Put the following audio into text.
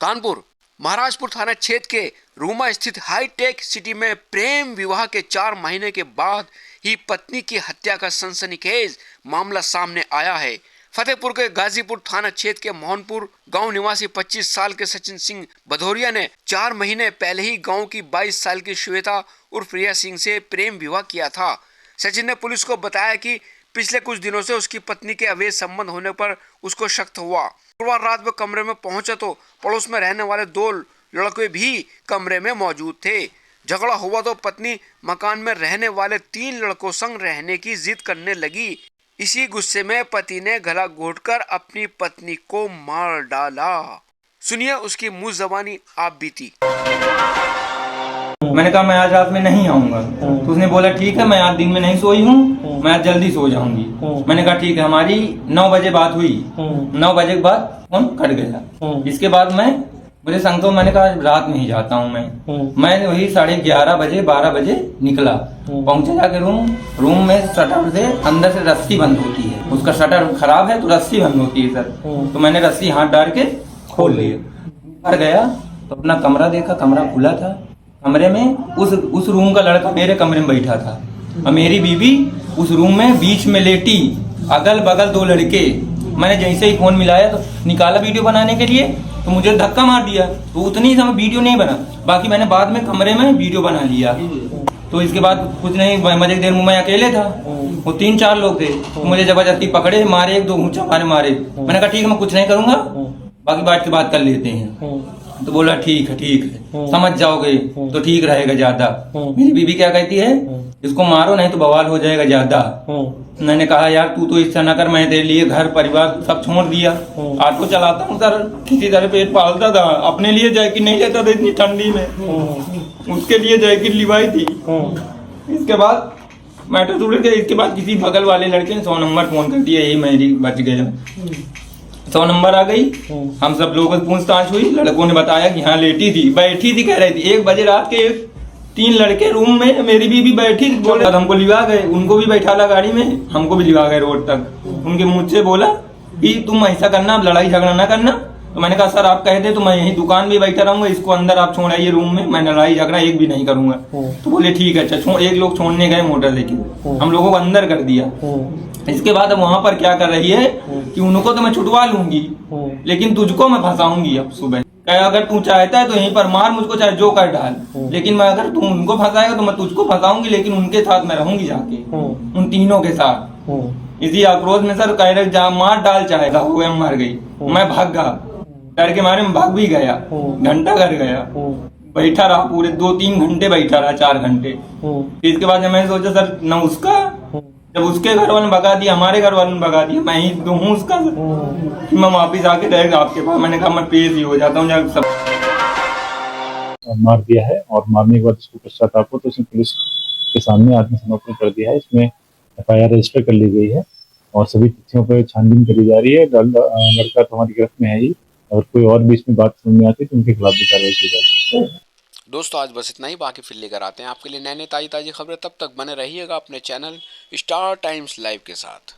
कानपुर महाराजपुर थाना क्षेत्र के रूमा स्थित हाईटेक सिटी में प्रेम विवाह के 4 महीने के बाद ही पत्नी की हत्या का सनसनीखेज मामला सामने आया है। फतेहपुर के गाजीपुर थाना क्षेत्र के मोहनपुर गांव निवासी 25 साल के सचिन सिंह भदौरिया ने 4 महीने पहले ही गांव की 22 साल की श्वेता उर्फ प्रिया सिंह से प्रेम विवाह किया था। सचिन ने पुलिस को बताया कि पिछले कुछ दिनों से उसकी पत्नी के अवैध संबंध होने पर उसको शक हुआ। शुक्रवार रात वो कमरे में पहुंचा तो पड़ोस में रहने वाले 2 लड़के भी कमरे में मौजूद थे। झगड़ा हुआ तो पत्नी मकान में रहने वाले 3 लड़कों संग रहने की जिद करने लगी। इसी गुस्से में पति ने गला घोंटकर अपनी पत्नी को मार डाला। सुनिए उसकी मुंह जबानी आप बीती। मैंने कहा मैं आज रात में नहीं आऊंगा, तो उसने बोला ठीक है, मैं आज दिन में नहीं सोई हूँ, मैं आज जल्दी सो जाऊंगी। मैंने कहा ठीक है। हमारी 9 बजे बात हुई। 9 बजे के बाद फोन कट गया। इसके बाद मुझे संतो मैंने कहा रात में ही जाता हूँ मैं वही 11:30 बजे 12 बजे निकला। पहुंचे जाके रूम में शटर से अंदर से रस्सी बंद होती है, उसका शटर खराब है तो रस्सी बंद होती है सर। तो मैंने रस्सी हाथ डाल के खोल लिए। घर गया तो अपना कमरा देखा, कमरा खुला था। कमरे में उस रूम का लड़का मेरे कमरे में बैठा था और मेरी बीवी उस रूम में बीच में लेटी, अगल बगल 2 लड़के। मैंने जैसे ही फोन मिलाया तो निकाला वीडियो बनाने के लिए, तो मुझे धक्का मार दिया। तो उतनी समय वीडियो नहीं बना, बाकी मैंने बाद में कमरे में वीडियो बना लिया। तो इसके बाद कुछ नहीं, मजे देर में मैं अकेले था, वो 3-4 लोग थे। तो मुझे जबरदस्ती पकड़े, मारे, 1-2 ऊंचा मारे। मैंने कहा ठीक है मैं कुछ नहीं करूंगा, बाकी बात की बात कर लेते हैं। तो बोला ठीक है समझ जाओगे तो ठीक रहेगा ज्यादा। मेरी बीवी क्या कहती है, इसको मारो नहीं तो बवाल हो जाएगा ज्यादा। मैंने कहा यार तू तो इससे न कर, मैं तेरे लिए घर परिवार सब छोड़ दिया। ऑटो चलाता हूँ सर, किसी तरह पेट पालता था, अपने लिए जैकेट नहीं लेता था इतनी ठंडी में, उसके लिए जैकेट लिवाई थी। इसके बाद मैटर जुड़े थे। इसके बाद किसी बगल वाले लड़के ने 100 नंबर फोन कर दिया, यही मेरी बच गया। 100 नंबर आ गई, हम सब लोगों से पूछताछ हुई। लड़कों ने बताया कि हाँ लेटी थी, बैठी थी, कह रही थी 1 बजे रात के 3 लड़के रूम में, मेरी बीवी बैठी। बोले हमको लिवा गए, उनको भी बैठा ला गाड़ी में, हमको भी लिवा गए रोड तक। उनके मुंह से बोला कि तुम ऐसा करना, लड़ाई झगड़ा ना करना। तो मैंने कहा सर आप कह दे तो मैं यही दुकान भी बैठा रहूंगा, इसको अंदर आप छोड़ आइए रूम में, मैं लड़ाई झगड़ा एक भी नहीं करूंगा। तो बोले ठीक है। अच्छा 1 लोग छोड़ने गए मोटरसाइकिल, हम लोगों को अंदर कर दिया। इसके बाद अब वहां पर क्या कर रही है कि उनको तो मैं छुटवा लूंगी, लेकिन तुझको मैं फंसाऊंगी। अब सुबह अगर तू चाहता है तो यहीं पर मार मुझको, चाहे जो कर डाल, लेकिन मैं अगर तू उनको फंसाएगा तो मैं तुझको फंसाऊंगी, लेकिन उनके साथ मैं रहूंगी जाके, उन तीनों के साथ। इसी आक्रोश में सर कह रहे जा मार डाल, चाहे मर गई। मैं भाग गया, डर के मारे में भाग भी गया। घंटा घर गया, बैठा रहा पूरे 2-3 घंटे बैठा रहा, 4 घंटे। इसके बाद मैंने सोचा सर न उसका, जब उसके घर वालों ने भगा दिया, हमारे घर वालों ने भगा दिया, मैं ही तो हूँ उसका, मैं वापिस आके रहेगा आपके पास। मैंने कहा मैं पेश ही हो जाता हूँ जब सब मार दिया है। और मारने के बाद उसको पश्चाताप हो तो उसने पुलिस के सामने आत्मसमर्पण कर दिया है। इसमें FIR रजिस्टर कर ली गई है और सभी तथ्यों पर छानबीन करी जा रही है। लड़का तो हमारी गिरफ्त में है ही, अगर कोई और भी इसमें बात सुनने आती है तो उनके खिलाफ भी कार्रवाई की जाएगी। दोस्तों आज बस इतना ही, बाकी फिर लेकर आते हैं आपके लिए नए ताज़ी खबरें। तब तक बने रहिएगा अपने चैनल स्टार टाइम्स लाइव के साथ।